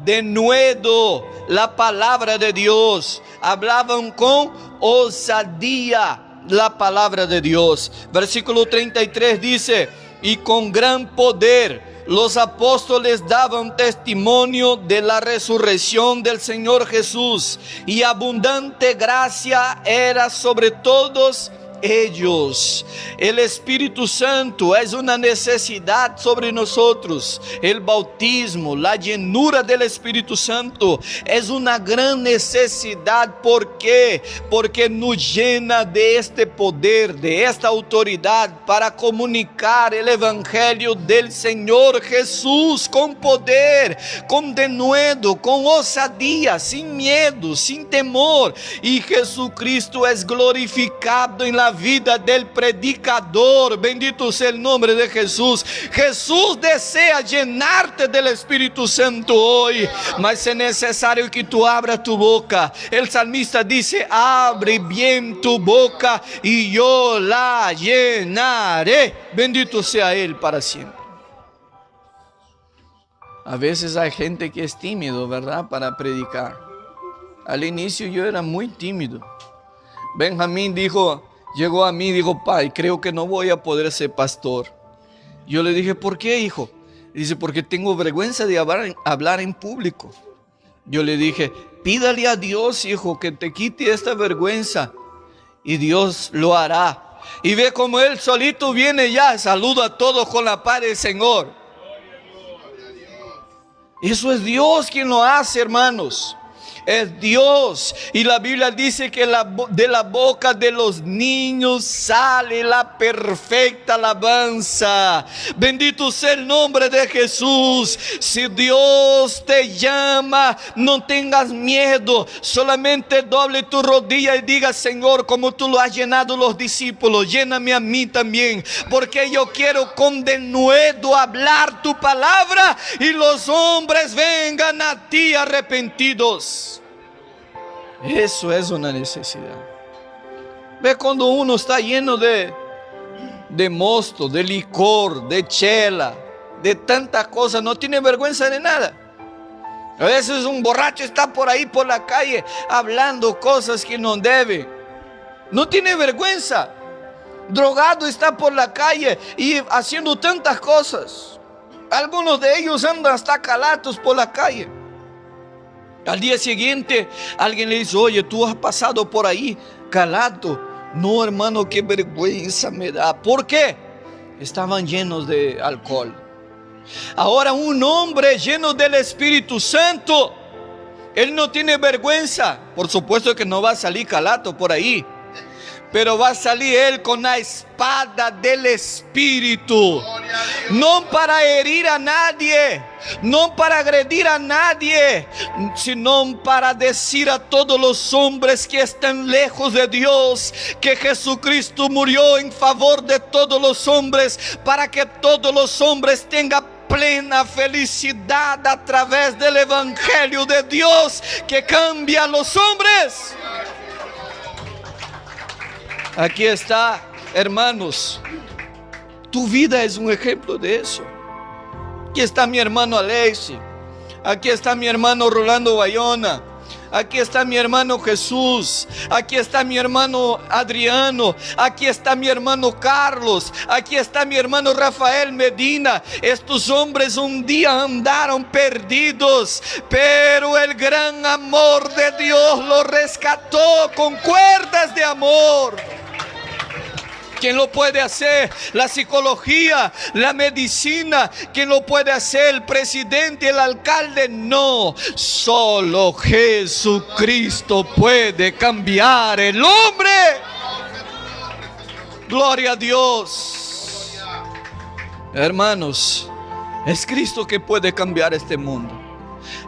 denuedo la palabra de Dios, hablaban con osadía la palabra de Dios. Versículo 33 dice: y con gran poder los apóstoles daban testimonio de la resurrección del Señor Jesús, y abundante gracia era sobre todos ellos. El Espíritu Santo es una necesidad sobre nosotros. El bautismo, la llenura del Espíritu Santo es una gran necesidad. ¿Por qué? Porque nos llena de este poder, de esta autoridad para comunicar el Evangelio del Señor Jesús con poder, con denuedo, con osadía, sin miedo, sin temor. Y Jesucristo es glorificado en la la vida del predicador. Bendito sea el nombre de Jesús. Jesús desea llenarte del Espíritu Santo hoy, mas es necesario que tú abras tu boca. El salmista dice: abre bien tu boca y yo la llenaré. Bendito sea Él para siempre. A veces hay gente que es tímido, ¿verdad?, para predicar. Al inicio yo era muy tímido. Benjamín llegó a mí y dijo: pai, creo que no voy a poder ser pastor. Yo le dije: ¿por qué, hijo? Dice: porque tengo vergüenza de hablar en público. Yo le dije: pídale a Dios, hijo, que te quite esta vergüenza, y Dios lo hará. Y ve como él solito viene ya, saluda a todos con la paz del Señor. Eso es Dios quien lo hace, hermanos. Es Dios. Y la Biblia dice que de la boca de los niños sale la perfecta alabanza. Bendito sea el nombre de Jesús. Si Dios te llama, no tengas miedo. Solamente doble tu rodilla y diga: Señor, como tú lo has llenado los discípulos, lléname a mí también, porque yo quiero con denuedo hablar tu palabra y los hombres vengan a ti arrepentidos. Eso es una necesidad. Ve cuando uno está lleno de mosto, de licor, de chela, de tantas cosas, no tiene vergüenza de nada. A veces un borracho está por ahí por la calle hablando cosas que no debe. No tiene vergüenza. Drogado está por la calle y haciendo tantas cosas. Algunos de ellos andan hasta calatos por la calle. Al día siguiente alguien le dice: oye, tú has pasado por ahí calado. No, hermano, qué vergüenza me da. ¿Por qué? Estaban llenos de alcohol. Ahora un hombre lleno del Espíritu Santo, él no tiene vergüenza. Por supuesto que no va a salir calato por ahí, pero va a salir él con la espada del Espíritu. No para herir a nadie, no para agredir a nadie, sino para decir a todos los hombres que están lejos de Dios que Jesucristo murió en favor de todos los hombres, para que todos los hombres tengan plena felicidad a través del Evangelio de Dios que cambia a los hombres. Aquí está, hermanos. Tu vida es un ejemplo de eso. Aquí está mi hermano Alexi. Aquí está mi hermano Rolando Bayona. Aquí está mi hermano Jesús. Aquí está mi hermano Adriano. Aquí está mi hermano Carlos. Aquí está mi hermano Rafael Medina. Estos hombres un día andaron perdidos, pero el gran amor de Dios los rescató con cuerdas de amor. ¿Quién lo puede hacer? La psicología, la medicina. ¿Quién lo puede hacer? El presidente, el alcalde. No, solo Jesucristo puede cambiar el hombre. Gloria a Dios. Hermanos, es Cristo que puede cambiar este mundo.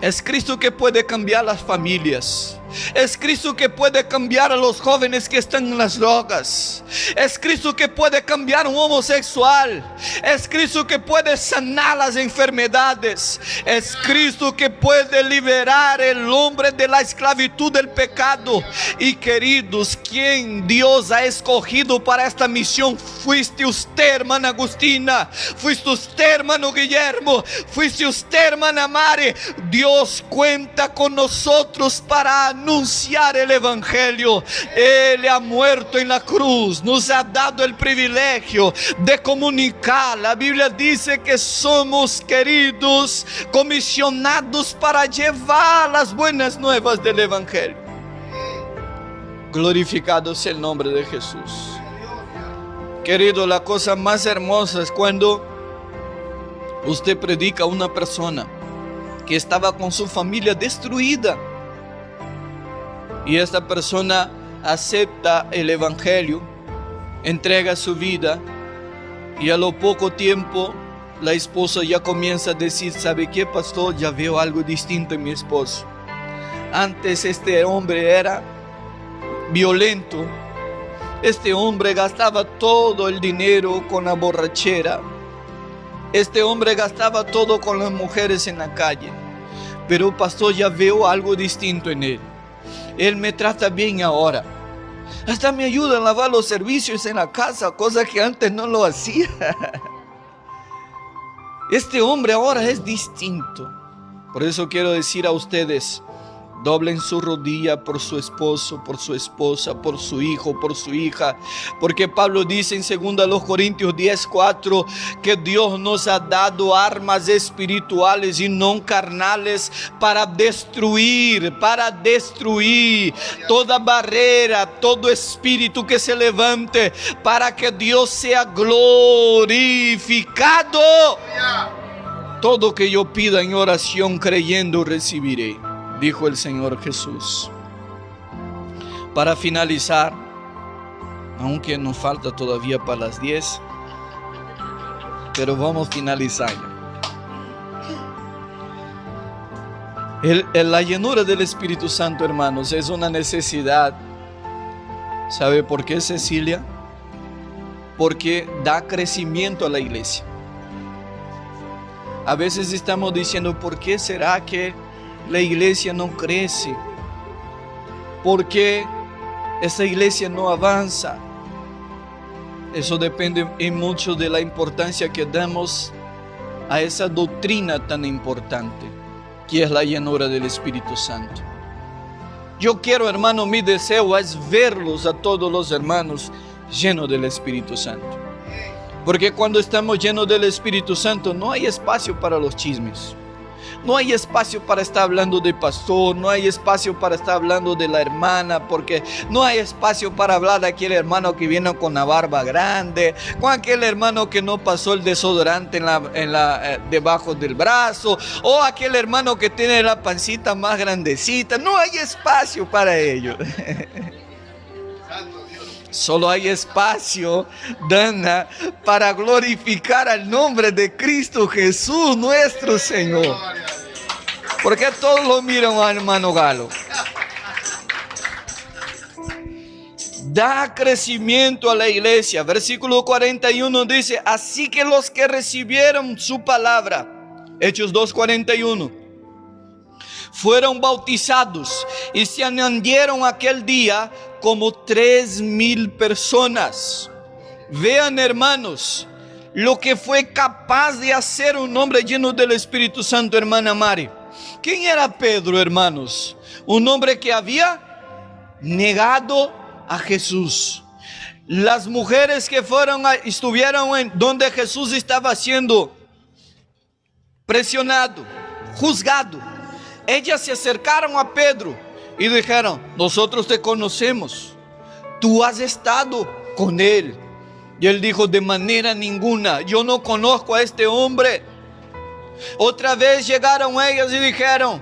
Es Cristo que puede cambiar las familias. Es Cristo que puede cambiar a los jóvenes que están en las drogas. Es Cristo que puede cambiar a un homosexual. Es Cristo que puede sanar las enfermedades. Es Cristo que puede liberar el hombre de la esclavitud del pecado. Y queridos, quien Dios ha escogido para esta misión fuiste usted, hermana Agustina. Fuiste usted, hermano Guillermo. Fuiste usted, hermana Mari. Dios cuenta con nosotros para anunciar el Evangelio. Él ha muerto en la cruz, nos ha dado el privilegio de comunicar. La Biblia dice que somos, queridos, comisionados para llevar las buenas nuevas del Evangelio. Glorificado sea el nombre de Jesús. Querido, la cosa más hermosa es cuando usted predica a una persona que estaba con su familia destruida, y esta persona acepta el Evangelio, entrega su vida, y a lo poco tiempo la esposa ya comienza a decir: ¿sabe qué, pastor? Ya veo algo distinto en mi esposo. Antes este hombre era violento, Este hombre gastaba todo el dinero con la borrachera. Este hombre gastaba todo con las mujeres en la calle. Pero pastor, ya veo algo distinto en él. Él me trata bien ahora. Hasta me ayuda a lavar los servicios en la casa, cosa que antes no lo hacía. Este hombre ahora es distinto. Por eso quiero decir a ustedes, doblen su rodilla por su esposo, por su esposa, por su hijo, por su hija. Porque Pablo dice en 2 Corintios 10:4 que Dios nos ha dado armas espirituales y no carnales para destruir toda barrera, todo espíritu que se levante, para que Dios sea glorificado. Todo que yo pida en oración creyendo recibiré, dijo el Señor Jesús. Para finalizar, aunque nos falta todavía para las 10, pero vamos finalizando. La llenura del Espíritu Santo, hermanos, es una necesidad. ¿Sabe por qué, Cecilia? Porque da crecimiento a la iglesia. A veces estamos diciendo, ¿por qué será que la iglesia no crece? ¿Por qué esta iglesia no avanza? Eso depende en mucho de la importancia que damos a esa doctrina tan importante, que es la llenura del Espíritu Santo. Yo quiero, hermano, mi deseo es verlos a todos los hermanos llenos del Espíritu Santo. Porque cuando estamos llenos del Espíritu Santo no hay espacio para los chismes. No hay espacio para estar hablando de pastor, no hay espacio para estar hablando de la hermana, porque no hay espacio para hablar de aquel hermano que viene con la barba grande, con aquel hermano que no pasó el desodorante debajo del brazo, o aquel hermano que tiene la pancita más grandecita. No hay espacio para ello. Solo hay espacio, Dana, para glorificar al nombre de Cristo Jesús, nuestro Señor. Porque todos lo miran al hermano Galo. Da crecimiento a la iglesia. Versículo 41 dice, así que los que recibieron su palabra, Hechos 2:41, fueron bautizados y se añadieron aquel día como 3,000 personas. Vean, hermanos, lo que fue capaz de hacer un hombre lleno del Espíritu Santo, hermana Mari. ¿Quién era Pedro, hermanos? Un hombre que había negado a Jesús. Las mujeres que estuvieron en donde Jesús estaba siendo presionado, juzgado, ellas se acercaron a Pedro y dijeron, nosotros te conocemos, tú has estado con él. Y él dijo, de manera ninguna, yo no conozco a este hombre. Otra vez llegaron ellas y dijeron,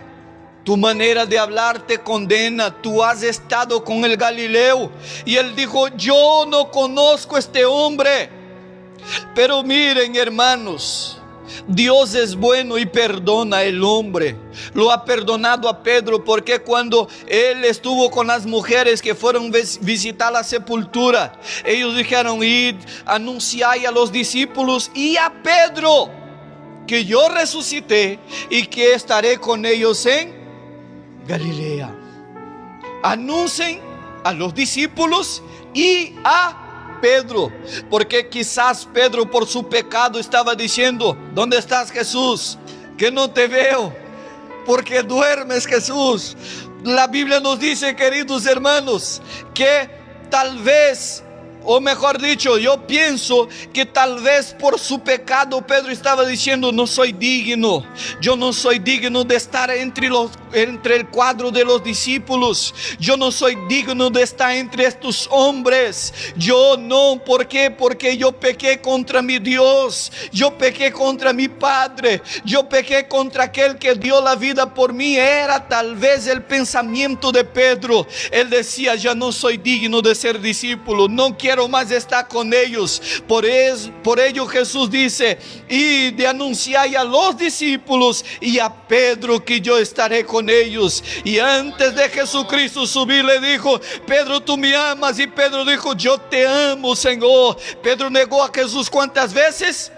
tu manera de hablar te condena, tú has estado con el Galileo. Y él dijo, yo no conozco a este hombre. Pero miren, hermanos, Dios es bueno y perdona al hombre. Lo ha perdonado a Pedro, porque cuando él estuvo con las mujeres que fueron visitar la sepultura, ellos dijeron, id, anunciai a los discípulos y a Pedro que yo resucité y que estaré con ellos en Galilea. Anuncien a los discípulos y a Pedro, porque quizás Pedro por su pecado estaba diciendo, ¿dónde estás, Jesús? Que no te veo. Porque duermes, Jesús. La Biblia nos dice, queridos hermanos, que tal vez, o mejor dicho, yo pienso que tal vez por su pecado Pedro estaba diciendo, no soy digno, yo no soy digno de estar entre el cuadro de los discípulos, yo no soy digno de estar entre estos hombres, yo no. ¿Por qué? Porque yo pequé contra mi Dios, yo pequé contra mi Padre, yo pequé contra aquel que dio la vida por mí. Era tal vez el pensamiento de Pedro. Él decía, ya no soy digno de ser discípulo, no quiero más estar con ellos. Por ello Jesús dice, y de anunciar a los discípulos y a Pedro que yo estaré con con ellos. Y antes de Jesucristo subir, le dijo: Pedro, ¿tú me amas? Y Pedro dijo: yo te amo, Señor. Pedro negó a Jesús ¿cuántas veces?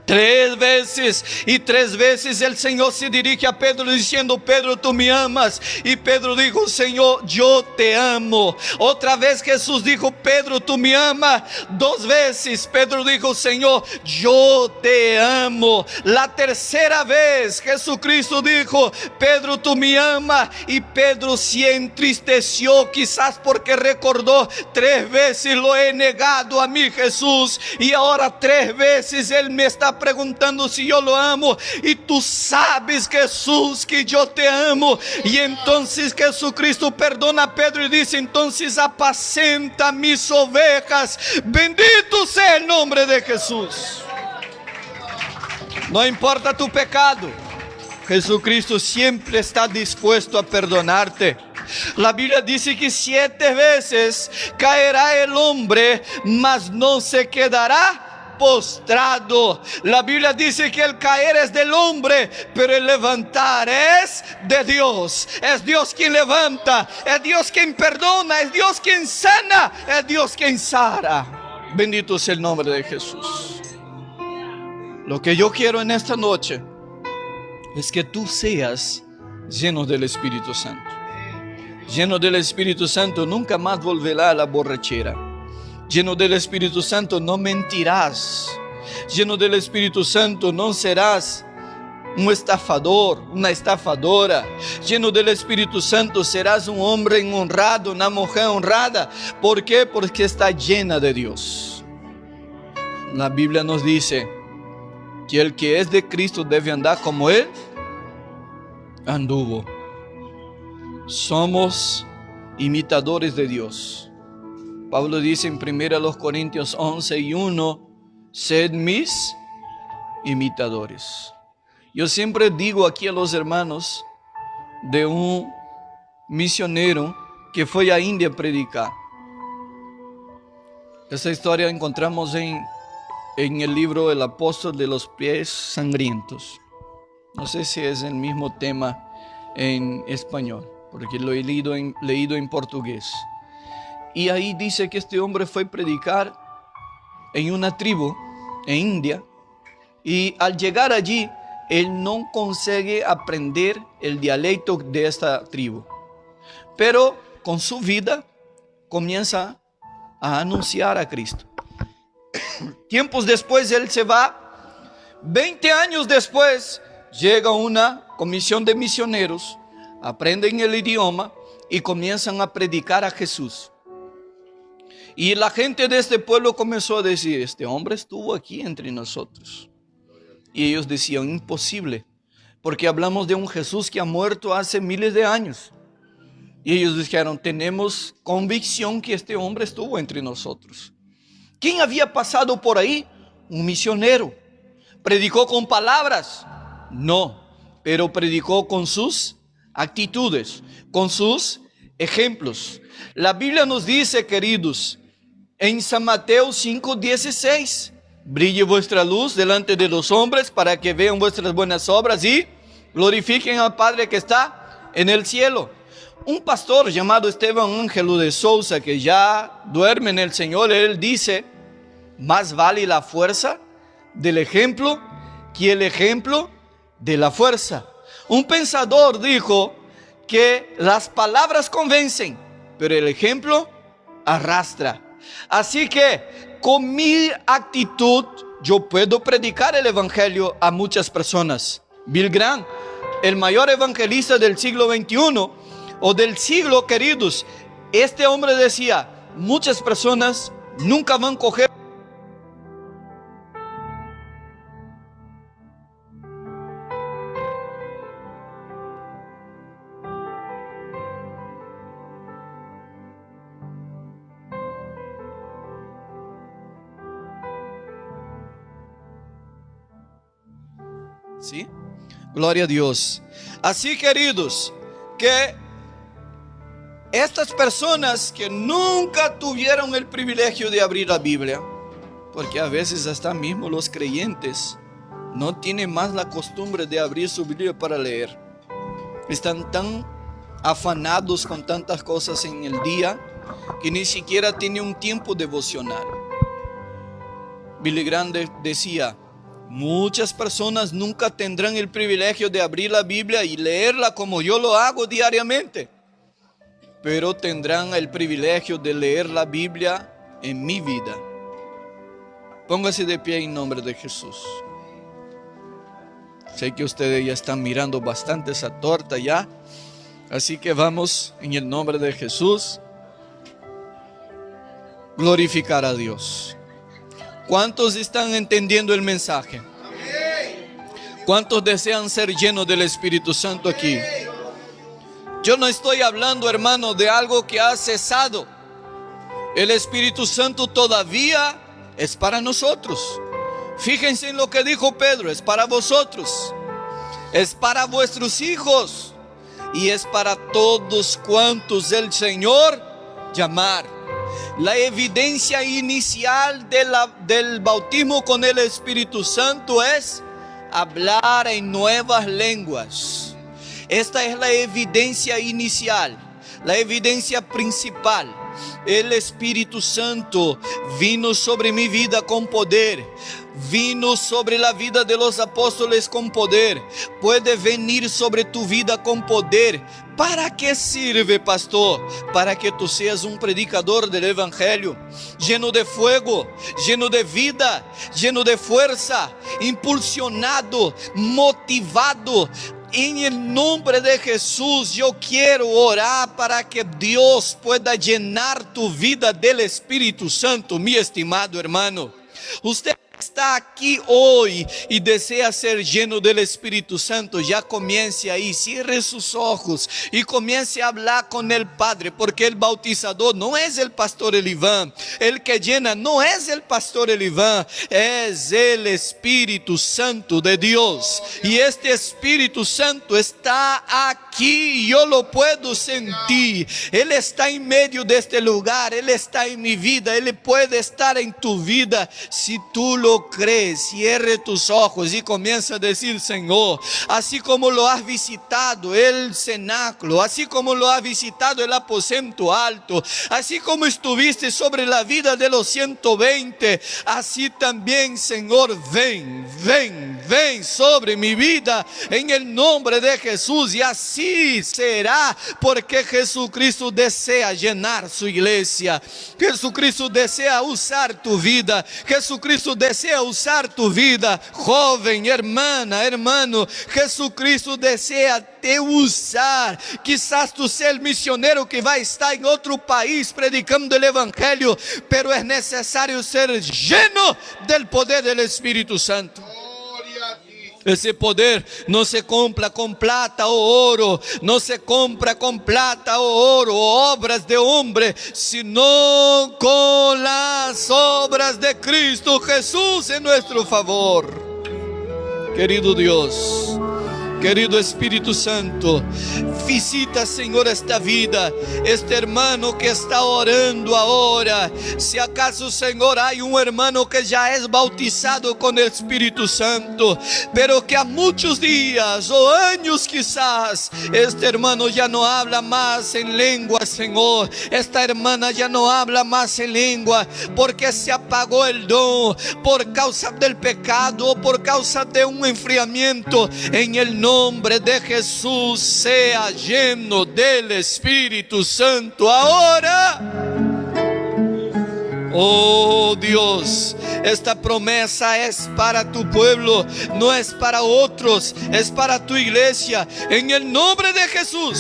3 veces. Y 3 veces el Señor se dirige a Pedro diciendo: Pedro, tú me amas. Y Pedro dijo: Señor, yo te amo. Otra vez Jesús dijo: Pedro, tú me amas. 2 veces Pedro dijo: Señor, yo te amo. La tercera vez Jesucristo dijo: Pedro, tú me amas. Y Pedro se entristeció, quizás porque recordó: 3 veces lo he negado a mi Jesús, y ahora 3 veces Él me está preguntando si yo lo amo. Y tú sabes, Jesús, que yo te amo. Y entonces Jesucristo perdona a Pedro y dice: entonces apacenta mis ovejas. Bendito sea el nombre de Jesús. No importa tu pecado, Jesucristo siempre está dispuesto a perdonarte. La Biblia dice que 7 veces caerá el hombre, mas no se quedará postrado. La Biblia dice que el caer es del hombre, pero el levantar es de Dios. Es Dios quien levanta, es Dios quien perdona, es Dios quien sana, es Dios quien sana. Bendito sea el nombre de Jesús. Lo que yo quiero en esta noche es que tú seas lleno del Espíritu Santo. Lleno del Espíritu Santo nunca más volverá a la borrachera. Lleno del Espíritu Santo no mentirás. Lleno del Espíritu Santo no serás un estafador, una estafadora. Lleno del Espíritu Santo serás un hombre honrado, una mujer honrada. ¿Por qué? Porque está llena de Dios. La Biblia nos dice que el que es de Cristo debe andar como Él anduvo. Somos imitadores de Dios. Pablo dice en 1 Corintios 11:1: sed mis imitadores. Yo siempre digo aquí a los hermanos de un misionero que fue a India a predicar. Esta historia encontramos en el libro El apóstol de los pies sangrientos. No sé si es el mismo tema en español, porque lo he leído en portugués. Y ahí dice que este hombre fue a predicar en una tribu en India, y al llegar allí él no consigue aprender el dialecto de esta tribu, pero con su vida comienza a anunciar a Cristo. Tiempos después él se va. 20 años después llega una comisión de misioneros, aprenden el idioma y comienzan a predicar a Jesús. Y la gente de este pueblo comenzó a decir: este hombre estuvo aquí entre nosotros. Y ellos decían: imposible, porque hablamos de un Jesús que ha muerto hace miles de años. Y ellos dijeron: tenemos convicción que este hombre estuvo entre nosotros. ¿Quién había pasado por ahí? Un misionero. ¿Predicó con palabras? No, pero predicó con sus actitudes, con sus ejemplos. La Biblia nos dice, queridos, en San Mateo 5:16: brille vuestra luz delante de los hombres para que vean vuestras buenas obras y glorifiquen al Padre que está en el cielo. Un pastor llamado Esteban Ángelo de Sousa, que ya duerme en el Señor, él dice: más vale la fuerza del ejemplo que el ejemplo de la fuerza. Un pensador dijo que las palabras convencen, pero el ejemplo arrastra. Así que con mi actitud yo puedo predicar el evangelio a muchas personas. Bill Graham, el mayor evangelista del siglo XXI o del siglo, queridos, este hombre decía: muchas personas nunca van a coger. ¿Sí? Gloria a Dios. Así, queridos, que estas personas que nunca tuvieron el privilegio de abrir la Biblia, porque a veces hasta mismo los creyentes no tienen más la costumbre de abrir su Biblia para leer. están tan afanados con tantas cosas en el día que ni siquiera tienen un tiempo devocional. Billy Graham decía: muchas personas nunca tendrán el privilegio de abrir la Biblia y leerla como yo lo hago diariamente, pero tendrán el privilegio de leer la Biblia en mi vida. Póngase de pie en nombre de Jesús. Sé que ustedes ya están mirando bastante esa torta ya, así que vamos en el nombre de Jesús glorificar a Dios. ¿Cuántos están entendiendo el mensaje? ¿Cuántos desean ser llenos del Espíritu Santo aquí? Yo no estoy hablando, hermano, de algo que ha cesado. El Espíritu Santo todavía es para nosotros. Fíjense en lo que dijo Pedro: es para vosotros, es para vuestros hijos y es para todos cuantos el Señor llamar. La evidencia inicial del bautismo con el Espíritu Santo es hablar en nuevas lenguas. Esta es la evidencia inicial, la evidencia principal. El Espíritu Santo vino sobre mi vida con poder, vino sobre la vida de los apóstoles con poder, puede venir sobre tu vida con poder. ¿Para qué sirve, pastor? Para que tú seas un predicador del Evangelio, lleno de fuego, lleno de vida, lleno de fuerza, impulsionado, motivado. En el nombre de Jesús yo quiero orar para que Dios pueda llenar tu vida del Espíritu Santo, mi estimado hermano. Usted está aquí hoy y desea ser lleno del Espíritu Santo, ya comience ahí, cierre sus ojos y comience a hablar con el Padre, porque el bautizador no es el pastor Eliván, el que llena no es el pastor Eliván, es el Espíritu Santo de Dios. Y este Espíritu Santo está aquí, yo lo puedo sentir. Él está en medio de este lugar, Él está en mi vida, Él puede estar en tu vida si tú lo crees. Cierre tus ojos y comienza a decir: Señor, así como lo has visitado el cenáculo, así como lo has visitado el aposento alto, así como estuviste sobre la vida de los 120, así también, Señor, ven sobre mi vida en el nombre de Jesús. Y así será, porque Jesucristo desea llenar su iglesia. Jesucristo desea usar tu vida. Jesucristo desea usar tu vida, joven, hermana, hermano. Jesucristo desea te usar. Quizás tú seas el misionero que va a estar en otro país predicando el Evangelio, pero es necesario ser lleno del poder del Espíritu Santo. Ese poder no se compra con plata o oro, no se compra con plata o oro o obras de hombre, sino con las obras de Cristo Jesús en nuestro favor. Querido Dios, querido Espíritu Santo, visita, Señor, esta vida, este hermano que está orando ahora. Si acaso, Señor, hay un hermano que ya es bautizado con el Espíritu Santo, pero que a muchos días o años quizás, este hermano ya no habla más en lengua, Señor. Esta hermana ya no habla más en lengua porque se apagó el don por causa del pecado, por causa de un enfriamiento. En el nombre de Jesús, sea lleno del Espíritu Santo ahora. Oh Dios, esta promesa es para tu pueblo, no es para otros, es para tu iglesia. En el nombre de Jesús.